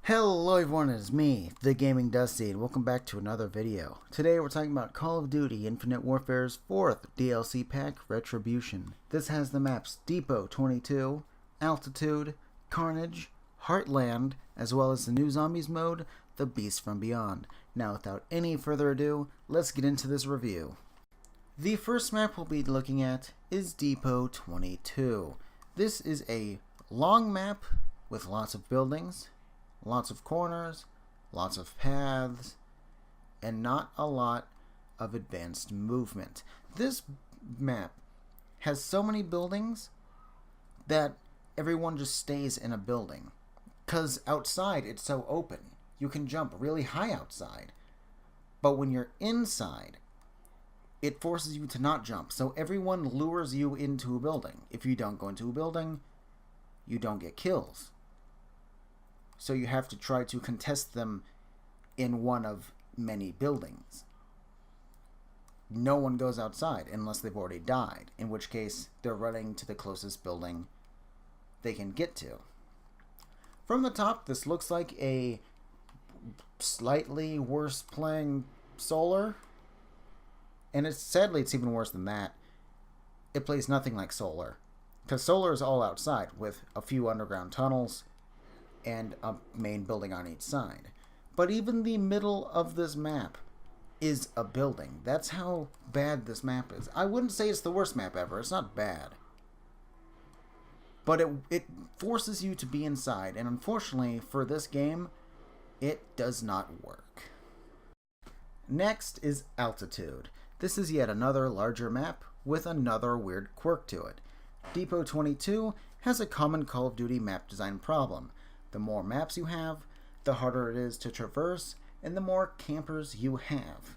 Hello everyone, it's me, TheGamingDusty, and welcome back to another video. Today we're talking about Call of Duty Infinite Warfare's 4th DLC pack, Retribution. This has the maps Depot 22, Altitude, Carnage, Heartland, as well as the new Zombies mode, The Beast from Beyond. Now without any further ado, let's get into this review. The first map we'll be looking at is Depot 22. This is a long map with lots of buildings, lots of corners, lots of paths, and not a lot of advanced movement. This map has so many buildings that everyone just stays in a building. Because outside it's so open. You can jump really high outside. But when you're inside, it forces you to not jump. So everyone lures you into a building. If you don't go into a building, you don't get kills. So you have to try to contest them in one of many buildings. No one goes outside unless they've already died, in which case they're running to the closest building they can get to. From the top, this looks like a slightly worse playing Solar, and sadly it's even worse than that. It plays nothing like Solar, because Solar is all outside with a few underground tunnels and a main building on each side. But even the middle of this map is a building. That's how bad this map is. I wouldn't say it's the worst map ever. It's not bad. But it forces you to be inside, and unfortunately for this game, it does not work. Next is Altitude. This is yet another larger map with another weird quirk to it. Depot 22 has a common Call of Duty map design problem. The more maps you have, the harder it is to traverse, and the more campers you have.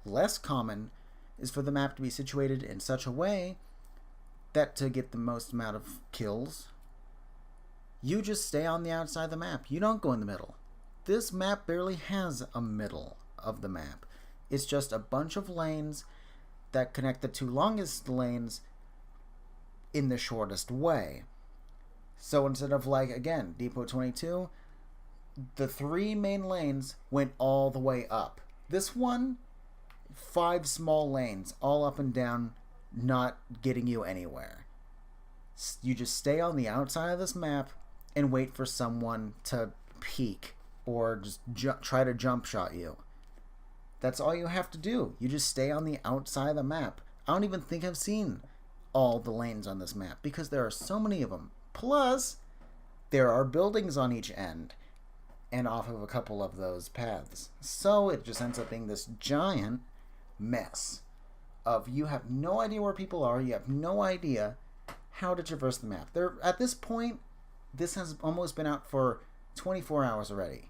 Less common is for the map to be situated in such a way that to get the most amount of kills, you just stay on the outside of the map. You don't go in the middle. This map barely has a middle of the map. It's just a bunch of lanes that connect the two longest lanes in the shortest way. So instead of, like, again, Depot 22, the three main lanes went all the way up. This one, 5 small lanes, all up and down, not getting you anywhere. You just stay on the outside of this map and wait for someone to peek or just try to jump shot you. That's all you have to do. You just stay on the outside of the map. I don't even think I've seen all the lanes on this map because there are so many of them. Plus, there are buildings on each end and off of a couple of those paths. So it just ends up being this giant mess of you have no idea where people are, you have no idea how to traverse the map. At this point, this has almost been out for 24 hours already.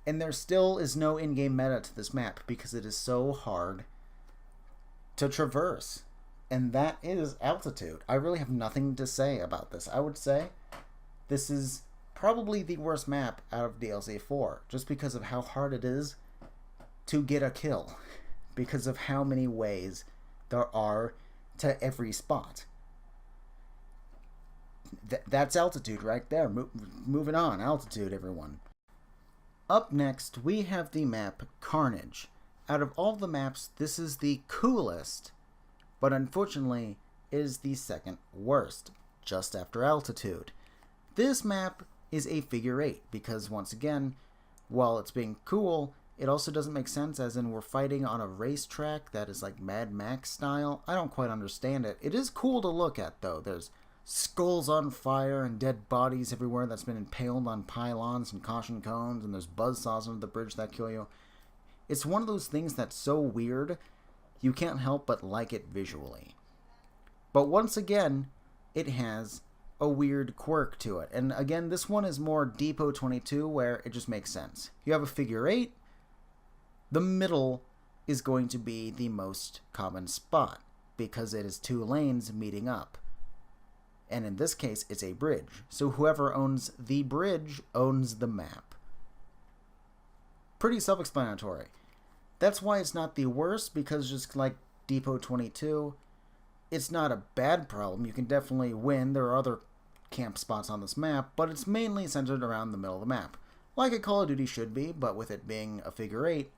And there still is no in-game meta to this map because it is so hard to traverse. And that is Altitude. I really have nothing to say about this. I would say this is probably the worst map out of DLC 4, just because of how hard it is to get a kill, because of how many ways there are to every spot. That's Altitude right there. Moving on. Altitude, everyone. Up next, we have the map Carnage. Out of all the maps, this is the coolest, but unfortunately is the second worst, just after Altitude. This map is a figure 8 because, once again, while it's being cool, it also doesn't make sense, as in we're fighting on a racetrack that is like Mad Max style. I don't quite understand it. It is cool to look at, though. There's skulls on fire and dead bodies everywhere that's been impaled on pylons and caution cones, and there's buzzsaws under the bridge that kill you. It's one of those things that's so weird, you can't help but like it visually. But once again, it has a weird quirk to it. And again, this one is more Depot 22, where it just makes sense. You have a figure 8. The middle is going to be the most common spot because it is 2 lanes meeting up. And in this case, it's a bridge. So whoever owns the bridge owns the map. Pretty self-explanatory. That's why it's not the worst, because just like Depot 22, it's not a bad problem. You can definitely win. There are other camp spots on this map, but it's mainly centered around the middle of the map. Like a Call of Duty should be, but with it being a figure 8,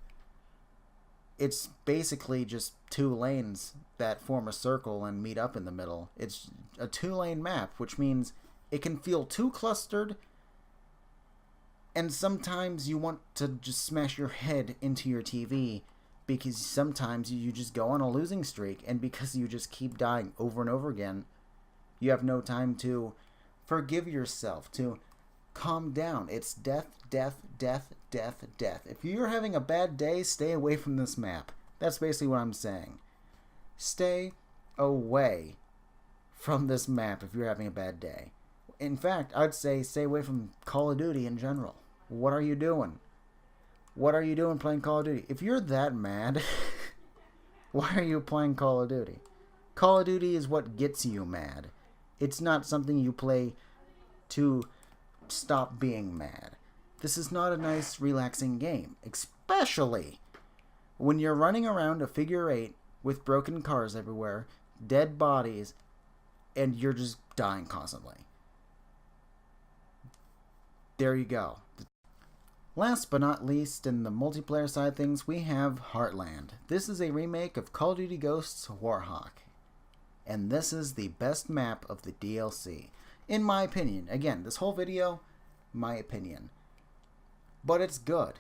it's basically just 2 lanes that form a circle and meet up in the middle. It's a 2-lane map, which means it can feel too clustered, and sometimes you want to just smash your head into your TV because sometimes you just go on a losing streak, and because you just keep dying over and over again, you have no time to forgive yourself, to calm down. It's death, death, death, death, death. If you're having a bad day, stay away from this map. That's basically what I'm saying. Stay away from this map if you're having a bad day. In fact, I'd say stay away from Call of Duty in general. What are you doing? What are you doing playing Call of Duty? If you're that mad, why are you playing Call of Duty? Call of Duty is what gets you mad. It's not something you play to stop being mad. This is not a nice, relaxing game, especially when you're running around a figure 8 with broken cars everywhere, dead bodies, and you're just dying constantly. There you go. Last but not least, in the multiplayer side of things, we have Heartland. This is a remake of Call of Duty Ghosts Warhawk, and this is the best map of the DLC, in my opinion. Again, this whole video, my opinion. But it's good.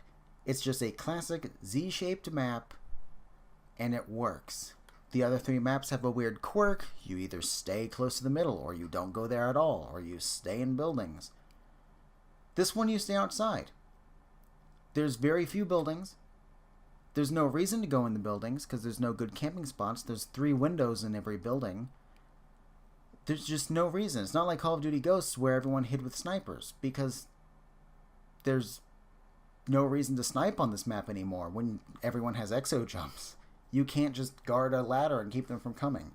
It's just a classic Z-shaped map, and it works. The other 3 maps have a weird quirk. You either stay close to the middle, or you don't go there at all, or you stay in buildings. This one you stay outside. There's very few buildings. There's no reason to go in the buildings because there's no good camping spots. There's 3 windows in every building. There's just no reason. It's not like Call of Duty Ghosts where everyone hid with snipers, because there's no reason to snipe on this map anymore when everyone has exo jumps. You can't just guard a ladder and keep them from coming.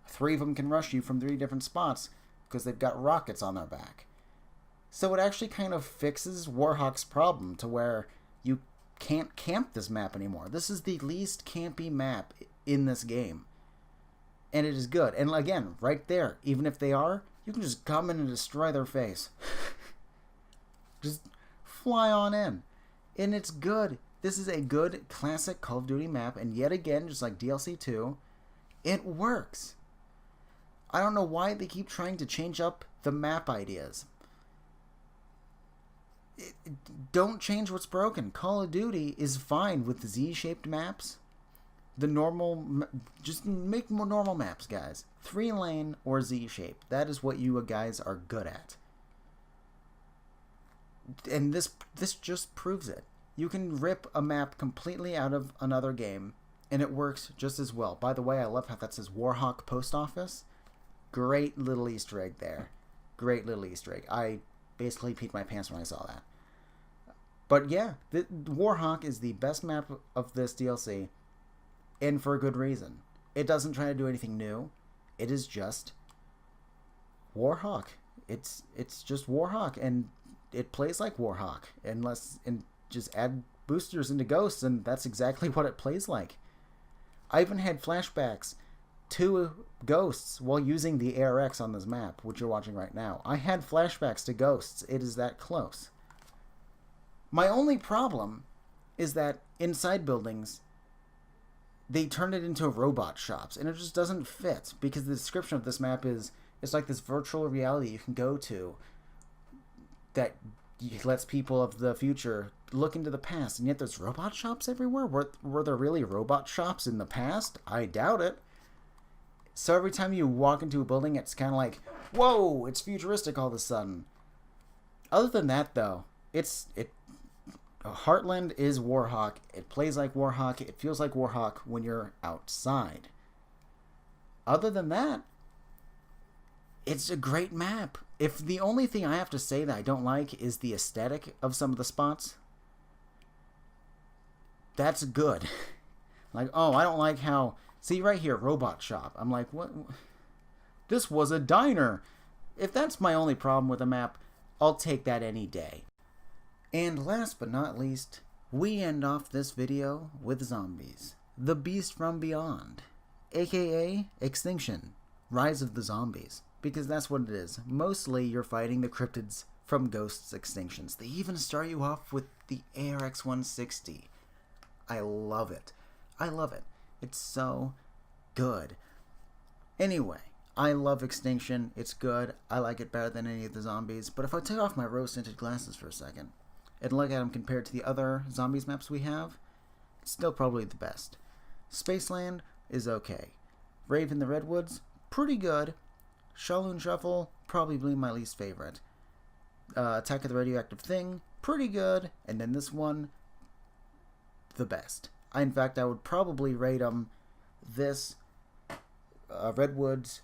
3 of them can rush you from 3 different spots because they've got rockets on their back. So it actually kind of fixes Warhawk's problem to where you can't camp this map anymore. This is the least campy map in this game. And it is good. And again, right there, even if they are, you can just come in and destroy their face. Just fly on in. And it's good. This is a good classic Call of Duty map, and yet again, just like DLC 2, it works. I don't know why they keep trying to change up the map ideas. Don't change what's broken. Call of Duty is fine with the Z-shaped maps. The normal, just make more normal maps, guys. 3-lane or Z-shape. That is what you guys are good at. And this just proves it. You can rip a map completely out of another game, and it works just as well. By the way, I love how that says Warhawk Post Office. Great little Easter egg there. Great little Easter egg. I basically peed my pants when I saw that. But yeah, Warhawk is the best map of this DLC, and for a good reason. It doesn't try to do anything new. It is just Warhawk. It's just Warhawk, and it plays like Warhawk, and just add boosters into Ghosts, and that's exactly what it plays like. I even had flashbacks to Ghosts while using the ARX on this map, which you're watching right now. I had flashbacks to Ghosts. It is that close. My only problem is that inside buildings, they turn it into robot shops, and it just doesn't fit, because the description of this map is, it's like this virtual reality you can go to that lets people of the future look into the past, and yet there's robot shops everywhere? Were there really robot shops in the past? I doubt it. So every time you walk into a building, it's kind of like, whoa, it's futuristic all of a sudden. Other than that, though, Heartland is Warhawk. It plays like Warhawk. It feels like Warhawk when you're outside. Other than that, it's a great map. If the only thing I have to say that I don't like is the aesthetic of some of the spots, that's good. Like, oh, I don't like how... See, right here, robot shop. I'm like, what? This was a diner. If that's my only problem with a map, I'll take that any day. And last but not least, we end off this video with zombies. The Beast from Beyond, aka Extinction, Rise of the Zombies. because that's what it is. Mostly you're fighting the cryptids from Ghost's Extinctions. They even start you off with the ARX 160. I love it. I love it. It's so good. Anyway, I love Extinction. It's good. I like it better than any of the zombies. But if I take off my rose-tinted glasses for a second and look at them compared to the other zombies maps we have, it's still probably the best. Spaceland is okay. Rave in the Redwoods, pretty good. Shaolin Shuffle, probably my least favorite. Attack of the Radioactive Thing, pretty good. And then this one, the best. In fact, I would probably rate them this, Redwoods,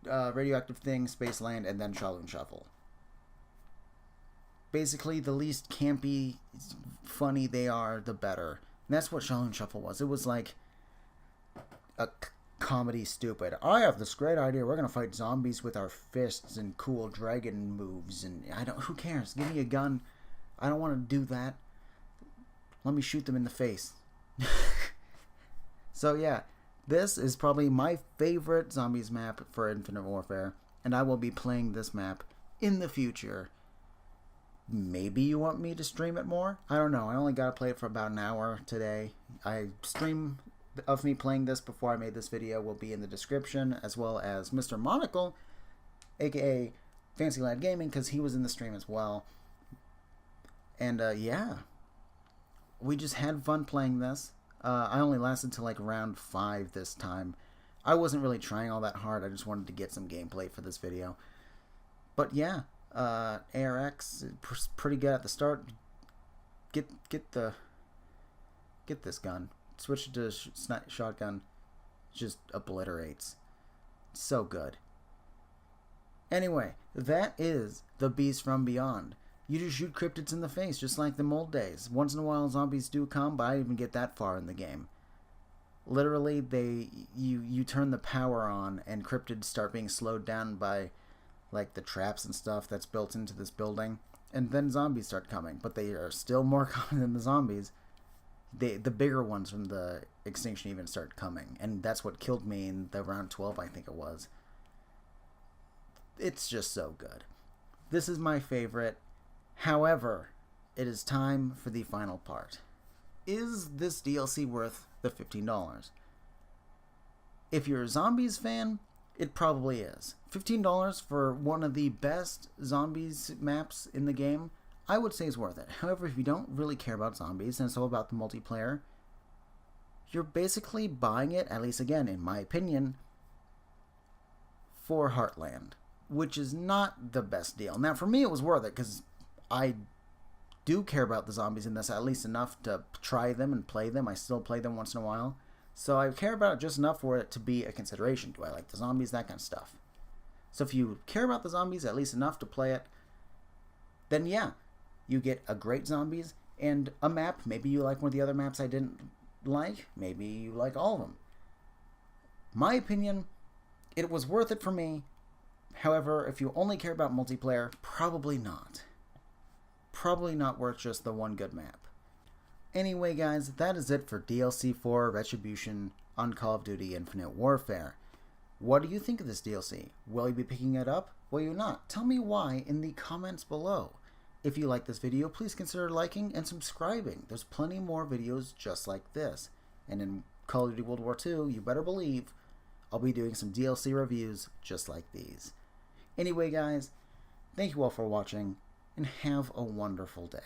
Radioactive Thing, Spaceland, and then Shaolin Shuffle. Basically, the least campy, funny they are, the better. And that's what Shaolin Shuffle was. It was like a comedy stupid. I have this great idea. We're going to fight zombies with our fists and cool dragon moves. And who cares? Give me a gun. I don't want to do that. Let me shoot them in the face. So yeah, this is probably my favorite zombies map for Infinite Warfare. And I will be playing this map in the future. Maybe you want me to stream it more? I don't know. I only got to play it for about an hour today. Stream of me playing this before I made this video will be in the description, as well as Mr. Monocle, aka Fancy Lad Gaming, because he was in the stream as well. And yeah, we just had fun playing this. I only lasted till like round 5 this time. I wasn't really trying all that hard. I just wanted to get some gameplay for this video. But yeah, ARX pretty good at the start. Get this gun. Switch to shotgun. Just obliterates. So good. Anyway, that is the Beast from Beyond. You just shoot cryptids in the face, just like the old days. Once in a while, zombies do come, but I didn't even get that far in the game. Literally, you turn the power on, and cryptids start being slowed down by, like, the traps and stuff that's built into this building. And then zombies start coming, but they are still more common than the zombies. The bigger ones from the Extinction even start coming, and that's what killed me in the round 12, I think it was. It's just so good. This is my favorite. However, it is time for the final part. Is this DLC worth the $15? If you're a Zombies fan, it probably is. $15 for one of the best zombies maps in the game, I would say is worth it. However, if you don't really care about zombies and it's all about the multiplayer, you're basically buying it, at least again, in my opinion, for Heartland, which is not the best deal. Now, for me, it was worth it because I do care about the zombies in this at least enough to try them and play them. I still play them once in a while. So I care about it just enough for it to be a consideration. Do I like the zombies? That kind of stuff. So if you care about the zombies at least enough to play it, then yeah, you get a great zombies and a map. Maybe you like one of the other maps I didn't like. Maybe you like all of them. My opinion, it was worth it for me. However, if you only care about multiplayer, probably not. Probably not worth just the one good map. Anyway, guys, that is it for DLC 4 Retribution on Call of Duty Infinite Warfare. What do you think of this DLC? Will you be picking it up? Will you not? Tell me why in the comments below. If you like this video, please consider liking and subscribing. There's plenty more videos just like this. And in Call of Duty World War II, you better believe I'll be doing some DLC reviews just like these. Anyway, guys, thank you all for watching, and have a wonderful day.